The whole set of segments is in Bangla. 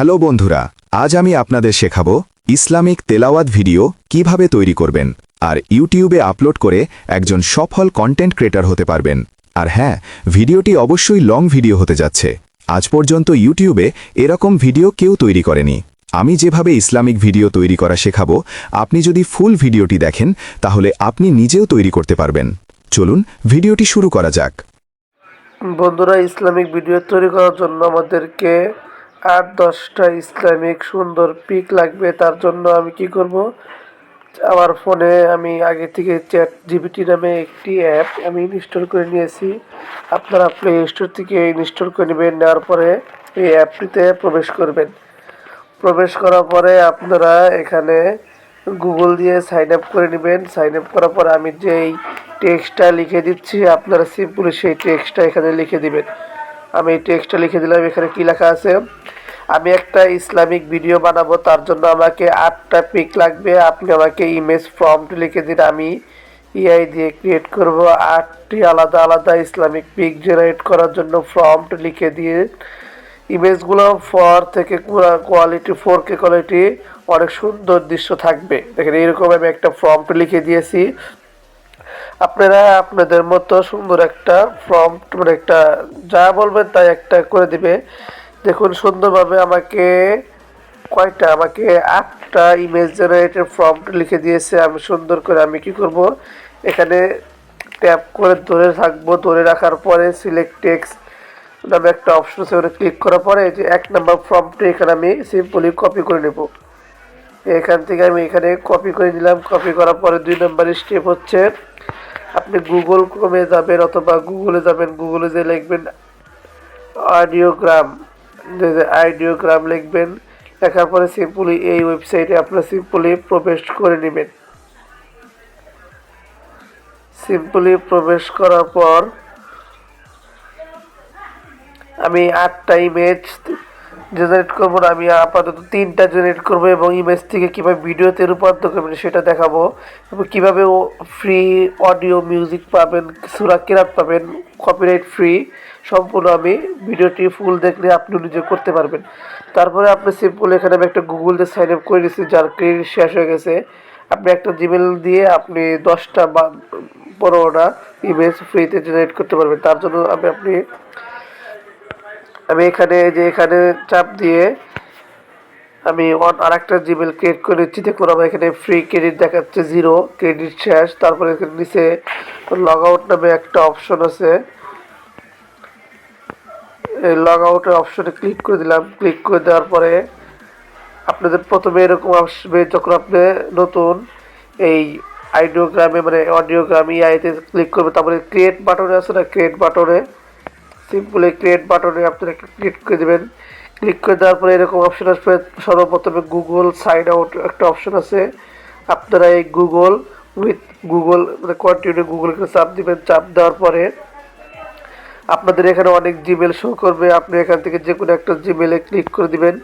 হ্যালো বন্ধুরা, আজ আমি আপনাদের শেখাবো ইসলামিক তেলাওয়াত ভিডিও কিভাবে তৈরি করবেন আর ইউটিউবে আপলোড করে একজন সফল কন্টেন্ট ক্রিয়েটর হতে পারবেন। আর হ্যাঁ, ভিডিওটি অবশ্যই লং ভিডিও হতে যাচ্ছে। আজ পর্যন্ত ইউটিউবে এরকম ভিডিও কেউ তৈরি করেনি। আমি যেভাবে ইসলামিক ভিডিও তৈরি করা শেখাবো, আপনি যদি ফুল ভিডিওটি দেখেন তাহলে আপনি নিজেও তৈরি করতে পারবেন। চলুন ভিডিওটি শুরু করা যাক। বন্ধুরা, ইসলামিক ভিডিও তৈরি করার জন্য আমাদেরকে 8-10টা ইসলামিক সুন্দর পিক লাগবে। তার জন্য আমি কি করব, আমার ফোনে আমি আগে থেকে ChatGPT নামে একটি অ্যাপ আমি ইনস্টল করে নিয়েছি। আপনারা প্লে স্টোর থেকে ইনস্টল করে নেবেন। নেওয়ার পরে এই অ্যাপটিতে প্রবেশ করবেন। প্রবেশ করার পরে আপনারা এখানে গুগল দিয়ে সাইন আপ করে নেবেন। সাইন আপ করার পরে আমি যেই টেক্সটটা লিখে দিচ্ছি, আপনারা সিম্পলি সেই টেক্সটটা এখানে লিখে দিবেন। আমি এই টেক্সটটা লিখে দিলাম। এখানে কি লেখা আছে, আমি একটা ইসলামিক ভিডিও বানাবো, তার জন্য আমাকে 8টা পিক লাগবে। আপনি আমাকে ইমেজ প্রম্পট লিখে দিন। আমি এআই দিয়ে ক্রিয়েট করব 8টি আলাদা আলাদা ইসলামিক পিক জেনারেট করার জন্য প্রম্পট লিখে দিয়ে ইমেজগুলো থেকে কোয়ালিটি 4K কোয়ালিটি, অনেক সুন্দর দৃশ্য থাকবে। দেখেন, এইরকম আমি একটা প্রম্পট লিখে দিয়েছি। আপনারা আপনাদের মতো সুন্দর একটা প্রম্পট, মানে একটা যা বলবেন তাই একটা করে দিবে। দেখুন সুন্দরভাবে আমাকে আমাকে 8টা ইমেজ জেনারেটেড প্রম্পট লিখে দিয়েছে। আমি সুন্দর করে আমি কি করব, এখানে ট্যাপ করে ধরে থাকবো। ধরে রাখার পরে সিলেক্ট টেক্সট নামে একটা অপশন আছে, ওটা ক্লিক করার পরে যে 1 নম্বর প্রম্পটে এখানে আমি সিম্পলি কপি করে নেব। এখান থেকে আমি এখানে কপি করে নিলাম। কপি করার পরে 2 নম্বরের স্টেপ হচ্ছে, আপনি গুগল ক্রোমে যাবেন অথবা গুগলে যাবেন। গুগলে যে লিখবেন আইডিওগ্রাম লিখবেন। লেখার পরে সিম্পলি এই ওয়েবসাইটে আপনারা সিম্পলি প্রবেশ করে নেবেন। সিম্পলি প্রবেশ করার পর আমি 8টা ইমেজ জেনারেট করবো না, আমি আপাতত 3টা জেনারেট করবো এবং ইমেজ থেকে কীভাবে ভিডিওতে রূপান্তর করবেন সেটা দেখাবো, এবং কীভাবে ফ্রি অডিও মিউজিক পাবেন, সূরা কিরাত পাবেন কপিরাইট ফ্রি। সম্পূর্ণ আমি ভিডিওটি ফুল দেখলে আপনি নিজে করতে পারবেন। তারপরে আপনি সিম্পল এখানে আমি একটা গুগল দিয়ে সাইন আপ করে দিচ্ছি, যার ক্রেডিট শেষ হয়ে গেছে। আপনি একটা জিমেল দিয়ে আপনি 10টা বা 15টা ইমেজ ফ্রিতে জেনারেট করতে পারবেন। তার জন্য আমি এখানে চাপ দিয়ে আমি আরেকটা জিমেল ক্রিয়েট করে নিচ্ছি। দেখুন আমার এখানে ফ্রি ক্রেডিট দেখাচ্ছে 0, ক্রেডিট শেষ। তারপরে এখানে নিচে লগ আউট নামে একটা অপশন আছে, এই লগ আউটের অপশনে ক্লিক করে দিলাম। ক্লিক করে দেওয়ার পরে আপনাদের প্রথমে এরকম আসবে, যখন আপনি নতুন এই আইডিওগ্রামে মানে অডিওগ্রামে আইতে ক্লিক করবে, তারপরে ক্রিয়েট বাটনে আছে না, ক্রিয়েট বাটনে সিম্পলি ক্রিয়েট বাটনে আপনারা ক্লিক করে দেবেন। ক্লিক করে দেওয়ার পরে এরকম অপশন আসবে। সর্বপ্রথমে গুগল সাইন আউট একটা অপশন আছে। আপনারা এই গুগল মানে কন্টিনিউ গুগল চাপ দিবেন। চাপ দেওয়ার পরে আপনাদের এখানে অনেক জিমেল শো করবে। আপনি এখান থেকে যে কোনো একটা জিমেলে ক্লিক করে দিবেন।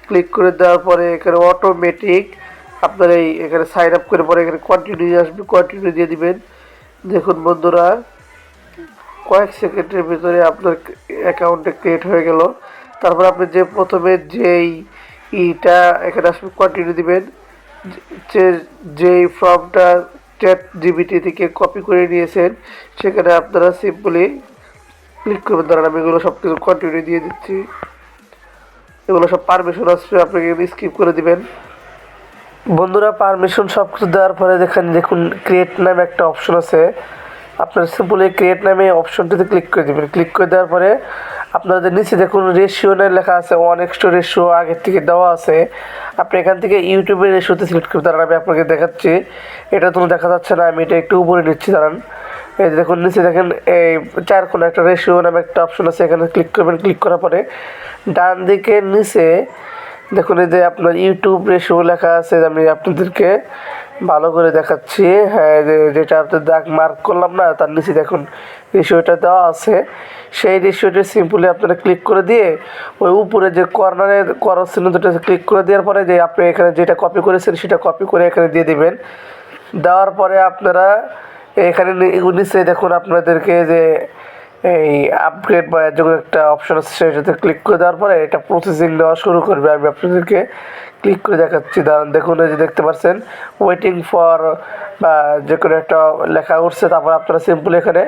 ক্লিক করে দেওয়ার পরে এখানে অটোমেটিক আপনার এখানে সাইন আপ করে পরে এখানে কন্টিনিউ আসবে, কন্টিনিউ দিয়ে দিবেন। দেখুন বন্ধুরা, কয়েক সেকেন্ডের ভিতরে আপনার অ্যাকাউন্টে ক্রিয়েট হয়ে গেল। তারপর আপনি যে প্রথমে যেই এখানে আসবে, কন্টিনিউ দিবেন। যেই ফর্মটা ChatGPT থেকে কপি করে নিয়েছেন সেখানে আপনারা সিম্পলি ক্লিক করবেন। ধরেন আমি এগুলো সব কিছু কন্টিনিউ দিয়ে দিচ্ছি। এগুলো সব পারমিশন আসবে, আপনাকে স্কিপ করে দিবেন। বন্ধুরা, পারমিশন সব কিছু দেওয়ার পরে দেখুন ক্রিয়েট নামে একটা অপশন আছে। আপনার সিম্পলি ক্রিয়েট নামে অপশনটিতে ক্লিক করে দেবেন। ক্লিক করে দেওয়ার পরে আপনাদের নিচে দেখুন রেশিও লেখা আছে, 1:ratio আগের থেকে দেওয়া আছে। আপনি এখান থেকে ইউটিউবের রেশিওতে সিলেক্ট করতে দাঁড়ান। আমি আপনাকে দেখাচ্ছি, এটা তো দেখা যাচ্ছে না, আমি এটা একটু উপরে নিচ্ছি, দাঁড়ান। এই দেখুন নিচে দেখেন এই 4 কোণে একটা রেশিও নামে একটা অপশন আছে, এখানে ক্লিক করবেন। ক্লিক করার পরে ডান দিকের নিচে দেখুন এই যে আপনার ইউটিউব রেশিও লেখা আছে। আমি আপনাদেরকে ভালো করে দেখাচ্ছি। হ্যাঁ, যেটা আপনার দাগ মার্ক করলাম না, তার নিচে দেখুন রেশিওটা দেওয়া আছে। সেই রেশিওটা সিম্পলি আপনারা ক্লিক করে দিয়ে ওই উপরে যে কর্নারে করস চিহ্ন দুটো ক্লিক করে দেওয়ার পরে যে আপনি এখানে যেটা কপি করেছেন সেটা কপি করে এখানে দিয়ে দিবেন। দেওয়ার পরে আপনারা এখানে নিচে দেখুন আপনাদেরকে যে এই আপগ্রেড বা যে কোনো একটা অপশন আছে সেটাতে ক্লিক করে দেওয়ার পরে এটা প্রসেসিং দেওয়া শুরু করবে। আমি আপনাদেরকে ক্লিক করে দেখাচ্ছি, দাঁড়ান, দেখুন এই যে দেখতে পাচ্ছেন ওয়েটিং ফর বা যে কোনো একটা লেখা উঠছে। তারপর আপনারা সিম্পল এখানে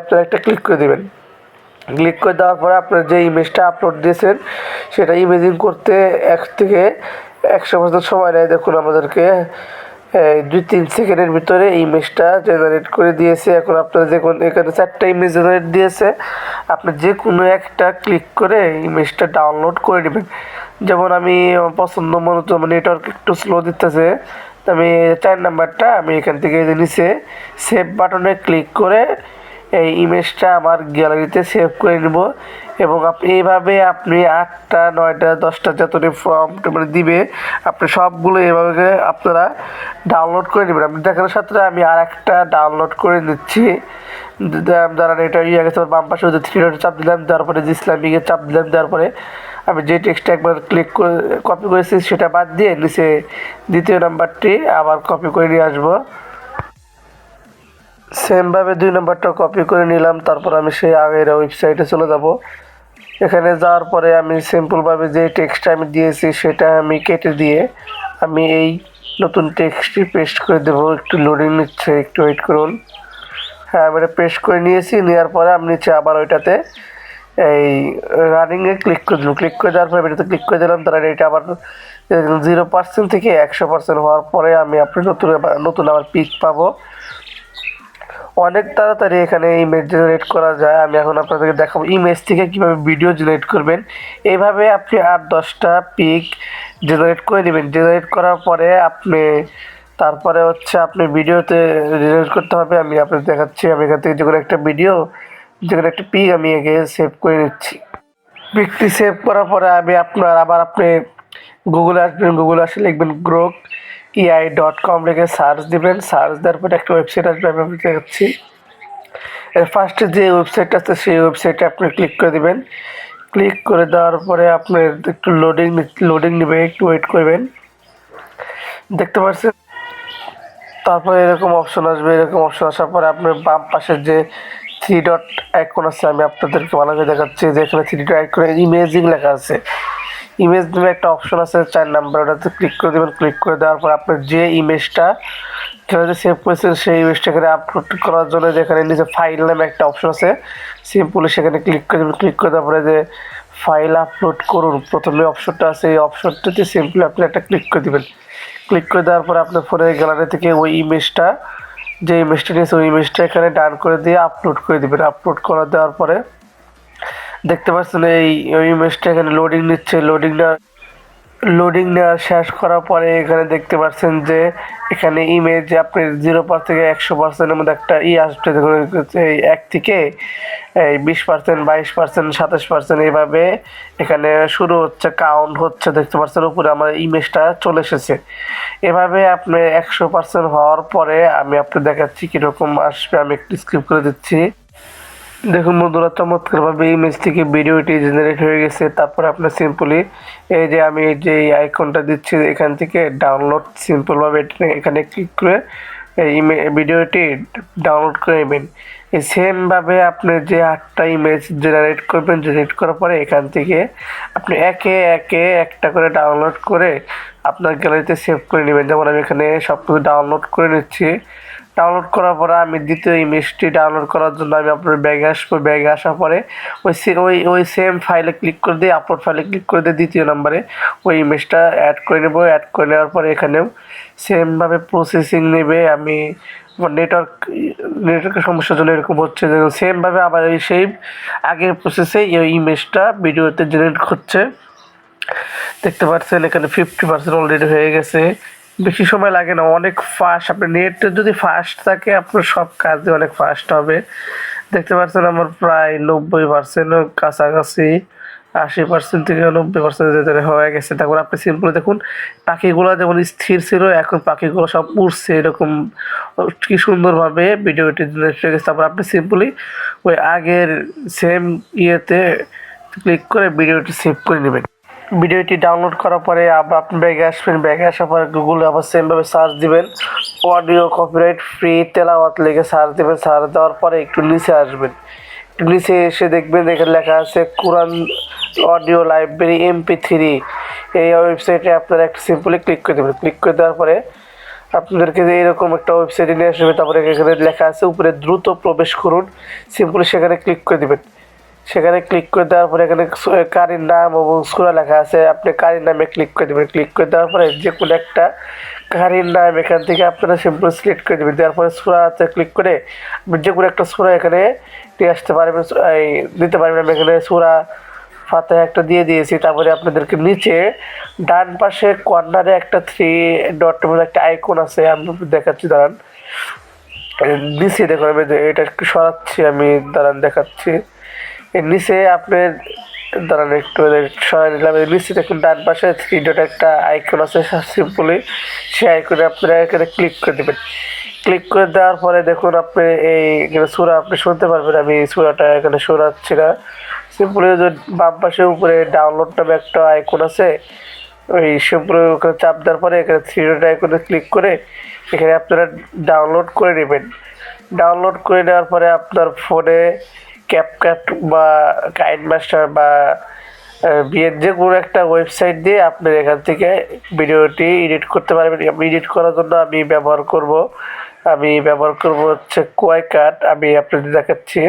আপনারা একটা ক্লিক করে দেবেন। ক্লিক করে দেওয়ার পরে আপনার যে ইমেজটা আপলোড দিয়েছেন সেটা ইমেজিং করতে 1 থেকে 100% সময় নেয়। দেখুন আমাদেরকে 2-3 সেকেন্ডের ভিতরে ইমেজটা জেনারেট করে দিয়েছে। এখন আপনারা দেখুন এখানে 4টা ইমেজ জেনারেট দিয়েছে। আপনি যে কোনো একটা ক্লিক করে ইমেজটা ডাউনলোড করে নেবেন। যেমন আমি পছন্দ মতো নেটওয়ার্ক একটু স্লো দিতেছে, আমি 4 নাম্বারটা আমি এখান থেকে নিচে সেভ বাটনে ক্লিক করে এই ইমেজটা আমার গ্যালারিতে সেভ করে নেব। এবং এইভাবে আপনি 8টা 9টা 10টা যতটি ফর্ম মানে দিবে আপনি সবগুলো এভাবে আপনারা ডাউনলোড করে নেবেন। আপনি দেখানোর সাথে আমি আর একটা ডাউনলোড করে নিচ্ছি। দাঁড়ান, এটা গেছে বাম পাশে ওদের 3 ডট চাপ দিলাম, দেওয়ার পরে যে ইসলামিকে চাপ দিলাম, দেওয়ার পরে আমি যে টেক্সটটা একবার ক্লিক করে কপি করেছি সেটা বাদ দিয়ে নিচে 2য় নাম্বারটি আবার কপি করে নিয়ে আসবো। সেমভাবে 2 নম্বরটা কপি করে নিলাম। তারপর আমি সেই আগের ওয়েবসাইটে চলে যাব। এখানে যাওয়ার পরে আমি সিম্পলভাবে যে টেক্সটটা আমি দিয়েছি সেটা আমি কেটে দিয়ে আমি এই নতুন টেক্সটটি পেস্ট করে দেবো। একটু লোডিং নিচ্ছে, একটু ওয়েট করুন। হ্যাঁ, আমি এটা পেস্ট করে নিয়েছি। নেওয়ার পরে আমি নিচে আবার ওইটাতে এই রানিংয়ে ক্লিক করে দিলাম। ক্লিক করে দেওয়ার পরে এটাতে ক্লিক করে দিলাম। তারা এটা আবার 0% থেকে 100% হওয়ার পরে আমি আপনি নতুন আবার পিক পাবো। অনেক তাড়াতাড়ি এখানে ইমেজ জেনারেট করা যায়। আমি এখন আপনাদেরকে দেখাবো ইমেজ থেকে কীভাবে ভিডিও জেনারেট করবেন। এইভাবে আপনি 8-10টা পিক জেনারেট করে নেবেন। জেনারেট করার পরে তারপরে হচ্ছে আপনি ভিডিওতে জেনারেট করতে হবে। আমি আপনাদের দেখাচ্ছি। আমি এখান থেকে যে কোনো একটা একটা পিক আমি একে সেভ করে নিচ্ছি। পিকটি সেভ করার পরে আপনি গুগলে আসবেন। গুগলে আসলে লিখবেন grok.ai.com লিখে সার্চ দিবেন। সার্চ দেওয়ার পরে একটা ওয়েবসাইট আসবে, আমি আপনাকে দেখাচ্ছি। ফার্স্টে যে ওয়েবসাইটটা আছে সেই ওয়েবসাইটে আপনি ক্লিক করে দিবেন। ক্লিক করে দেওয়ার পরে আপনার একটু লোডিং নেবে, একটু ওয়েট করবেন। দেখতে পাচ্ছেন তারপরে এরকম অপশন আসবে। এরকম অপশন আসার পরে আপনার বাম পাশের যে 3 ডট আইকন আছে, আমি আপনাদেরকে ভালো করে দেখাচ্ছি যে এখানে 3 ডট আইকনে ইমেজিং লেখা আছে। ইমেজ নামে একটা অপশন আছে 4 নাম্বার, ওটাতে ক্লিক করে দেবেন। ক্লিক করে দেওয়ার পর আপনার যে ইমেজটা যেখানে সেভ করেছেন সেই ইমেজটা এখানে আপলোড করার জন্য যেখানে নিচে ফাইল নামে একটা অপশন আছে, সিম্পলি সেখানে ক্লিক করে দেবেন। ক্লিক করে দেওয়ার পরে যে ফাইল আপলোড করুন প্রথমে অপশনটা আছে, এই অপশনটাতে সিম্পলি আপনি একটা ক্লিক করে দেবেন। ক্লিক করে দেওয়ার পরে আপনার ফোনের গ্যালারি থেকে ওই ইমেজটা নিয়েছে ওই ইমেজটা এখানে ডান করে দিয়ে আপলোড করে দেবেন। আপলোড করে দেওয়ার পরে দেখতে পাচ্ছেন ওই ইমেজটা এখানে লোডিং নেওয়া শেষ করার পরে এখানে দেখতে পাচ্ছেন যে এখানে ইমেজ আপনি 0% থেকে 100%-এর মধ্যে একটা আসবে। দেখুন এই 1 থেকে 20%, 22%, 27% এইভাবে এখানে শুরু হচ্ছে, কাউন্ট হচ্ছে। দেখতে পাচ্ছেন উপরে আমার ইমেজটা চলে এসেছে। এভাবে আপনি 100% হওয়ার পরে আমি আপনাকে দেখাচ্ছি কীরকম আসবে। আমি একটু স্কিপ করে দিচ্ছি। দেখুন বন্ধুরা, চমৎকারভাবে ইমেজ থেকে ভিডিওটি জেনারেট হয়ে গেছে। তারপরে আপনার সিম্পলি এই যে আমি যে আইকনটা দিচ্ছি এখান থেকে ডাউনলোড, সিম্পলভাবে এখানে ক্লিক করে এই ভিডিওটি ডাউনলোড করে নেবেন। এই সেমভাবে আপনি যে 8টা ইমেজ জেনারেট করবেন, জেনারেট করার পরে এখান থেকে আপনি একে একে একটা করে ডাউনলোড করে আপনার গ্যালারিতে সেভ করে নেবেন। যেমন আমি এখানে সব কিছু ডাউনলোড করে নিচ্ছি। ডাউনলোড করার পরে আমি দ্বিতীয় ইমেজটি ডাউনলোড করার জন্য আমি আপনার ব্যাগে আসবো। ব্যাগে আসার পরে ওই সেম ফাইলে ক্লিক করে দিয়ে আপলোড ফাইলে ক্লিক করে দিয়ে 2য় নাম্বারে ওই ইমেজটা অ্যাড করে নেব। অ্যাড করে নেওয়ার পরে এখানেও সেমভাবে প্রসেসিং নেবে। আমি নেটওয়ার্কের সমস্যার জন্য এরকম হচ্ছে। সেমভাবে আবার সেই আগের প্রসেসে এই ইমেজটা ভিডিওতে জেনারেট হচ্ছে। দেখতে পাচ্ছেন এখানে 50% অলরেডি হয়ে গেছে। বেশি সময় লাগে না, অনেক ফাস্ট। আপনার নেট যদি ফাস্ট থাকে আপনার সব কাজে অনেক ফাস্ট হবে। দেখতে পাচ্ছেন আমার প্রায় 90% কাছাকাছি, 80% থেকে 90% হয়ে গেছে। তারপর আপনি সিম্পল দেখুন পাখিগুলো যেমন স্থির ছিল এখন পাখিগুলো সব উড়ছে, এরকম কি সুন্দরভাবে ভিডিওটি জেনারেট হয়ে গেছে। তারপর আপনি সিম্পলি ওই আগের সেম ইয়েতে ক্লিক করে ভিডিওটি সেভ করে নেবেন। ভিডিওটি ডাউনলোড করার পরে আবার আপনি ব্যাগে আসবেন, ব্যাগে আসার পরে গুগলে আবার সেমভাবে সার্চ দিবেন, অডিও কপিরাইট ফ্রি তেলাওয়াত লিখে সার্চ দিবেন। সার্চ দেওয়ার পরে একটু নিচে আসবেন, একটু নিচে এসে দেখবেন এখানে লেখা আছে কোরআন অডিও লাইব্রেরি MP3। এই ওয়েবসাইটে আপনারা একটা সিম্পলি ক্লিক করে দেবেন। ক্লিক করে দেওয়ার পরে আপনাদেরকে এরকম একটা ওয়েবসাইটে নিয়ে আসবে। তারপরে এখানে লেখা আছে উপরে দ্রুত প্রবেশ করুন, সিম্পলি সেখানে ক্লিক করে দেবেন। সেখানে ক্লিক করে দেওয়ার পরে এখানে কারির নাম এবং সূরা লেখা আছে, আপনি কারির নামে ক্লিক করে দেবেন। ক্লিক করে দেওয়ার পরে যে কোনো একটা কারির নাম এখান থেকে আপনারা সিম্পল সিলেক্ট করে দেবেন। দেওয়ার পরে সূরাতে ক্লিক করে আপনি যে কোনো একটা সূরা এখানে নিয়ে আসতে পারবেন, দিতে পারবেন। আমি এখানে সূরা ফাতিহা একটা দিয়ে দিয়েছি। তারপরে আপনাদেরকে নিচে ডান পাশে কর্নারে একটা 3 ডট একটা আইকন আছে, আমি দেখাচ্ছি দাঁড়ান। নিচে দেখুন, আমি এটা একটু সরাচ্ছি, আমি দাঁড়ান দেখাচ্ছি। এর নিচে আপনার দাঁড়ান একটু সরাই নিলাম। এর নিচে দেখুন ডান পাশে 3 ডট একটা আইকন আছে, সিম্পলি সেই আইকনে আপনারা এখানে ক্লিক করে দেবেন। ক্লিক করে দেওয়ার পরে দেখুন আপনি এই সূরা আপনি শুনতে পারবেন। আমি এই সূরাটা এখানে শোনাচ্ছি না, সিম্পলি যে বাম পাশে উপরে ডাউনলোড নামে একটা আইকন আছে, ওই সিম্পলি ওখানে চাপ দেওয়ার পরে এখানে 3 ডট আইকনে ক্লিক করে এখানে আপনারা ডাউনলোড করে নেবেন। ডাউনলোড করে নেওয়ার পরে আপনার ফোনে ক্যাপকাট বা কাইনমাস্টার বা বিয়ের যে কোনো একটা ওয়েবসাইট দিয়ে আপনি এখান থেকে ভিডিওটি এডিট করতে পারবেন। এডিট করার জন্য আমি ব্যবহার করব হচ্ছে কোয়াইকাট। আমি আপনাদের দেখাচ্ছি।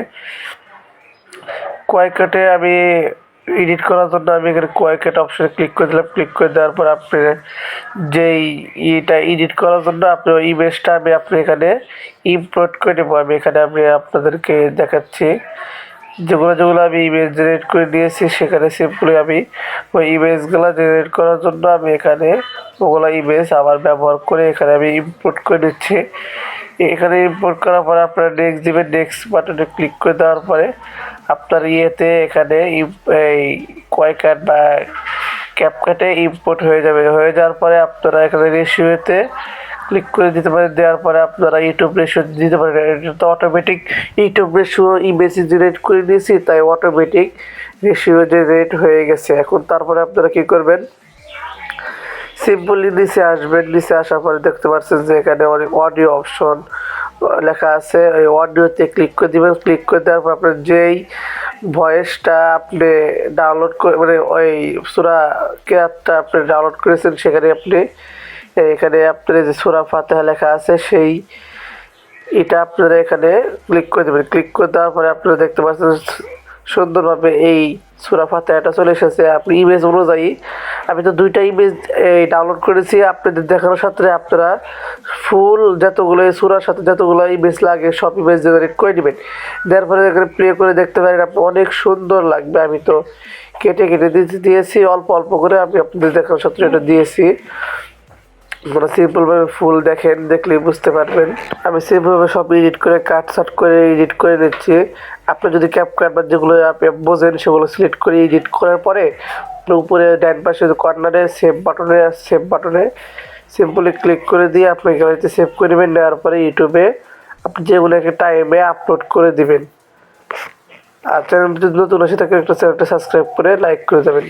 কোয়াইকাটে আমি এডিট করার জন্য আমি এখানে কোয়াইকাট অপশনে ক্লিক করে দিলাম। ক্লিক করে দেওয়ার পর আপনি যেই এটা এডিট করার জন্য আপনি ওই ইমেজটা আপনি এখানে ইম্পোর্ট করে নেবো। আমি এখানে আপনাদেরকে দেখাচ্ছি যেগুলো আমি ইমেজ জেনারেট করে নিয়েছি। সেখানে সিম্পলি আমি ওই ইমেজগুলো জেনারেট করার জন্য আমি এখানে ওগুলো ইমেজ আবার ব্যবহার করে এখানে আমি ইম্পোর্ট করে নিচ্ছি। এখানে ইম্পোর্ট করার পরে আপনারা নেক্সট দিবেন। নেক্সট বাটনে ক্লিক করে দেওয়ার পরে আপনার এখানে এই কোয়াইকাট বা ক্যাপকাটে ইম্পোর্ট হয়ে যাবে। হয়ে যাওয়ার পরে আপনারা এখানে রেশিওতে ক্লিক করে দিতে পারেন। দেওয়ার পরে আপনারা ইউটিউব রেশিও দিতে পারেন। এটা তো automatic YouTube ratio image generate করে দিয়েছি, তাই অটোমেটিক রেশিও জেনারেট হয়ে গেছে। এখন তারপরে আপনারা কী করবেন, সিম্পলি নিচে আসবেন। নিচে আসার পরে দেখতে পাচ্ছেন যে এখানে অনেক অডিও অপশন লেখা আছে, ওই অডিওতে ক্লিক করে দেবেন। ক্লিক করে দেওয়ার পর আপনার যেই ভয়েসটা আপনি ডাউনলোড করে মানে ওই সূরা কেরাতটা আপনি ডাউনলোড করেছেন সেখানে এখানে আপনার যে সূরা ফাতিহা লেখা আছে সেই এটা আপনারা এখানে ক্লিক করে দেবেন। ক্লিক করে দেওয়ার পরে আপনারা দেখতে পাচ্ছেন সুন্দরভাবে এই সূরা ফাতিহাটা চলে এসেছে। আপনি ইমেজ অনুযায়ী আমি তো 2টা ইমেজ ডাউনলোড করেছি, আপনাদের দেখানোর সাথে আপনারা ফুল যতগুলো সূরার সাথে যতগুলো ইমেজ লাগে সব ইমেজ জেনারেট করে নেবেন। দেওয়ার পরে এখানে প্লে করে দেখতে পারেন, আপনি অনেক সুন্দর লাগবে। আমি তো কেটে দিয়েছি অল্প অল্প করে, আমি আপনাদের দেখানোর সাথে এটা দিয়েছি। মানে সিম্পলভাবে ফুল দেখলেই বুঝতে পারবেন। আমি সিম্পলভাবে সব এডিট করে কাট করে এডিট করে নিচ্ছি। আপনি যদি ক্যাপকাট বা যেগুলো আপনি বোঝেন সেগুলো সিলেক্ট করে এডিট করার পরে উপরে ডান পাশে কর্নারে সেভ বাটনে সিম্পলি ক্লিক করে দিয়ে আপনি গ্যালারিতে সেভ করে নেবেন। নেওয়ার পরে ইউটিউবে আপনি যেগুলো একটা টাইমে আপলোড করে দিবেন। আর চ্যানেলটি যদি নতুন আসে থাকে একটা চ্যানেলটা সাবস্ক্রাইব করে লাইক করে দেবেন।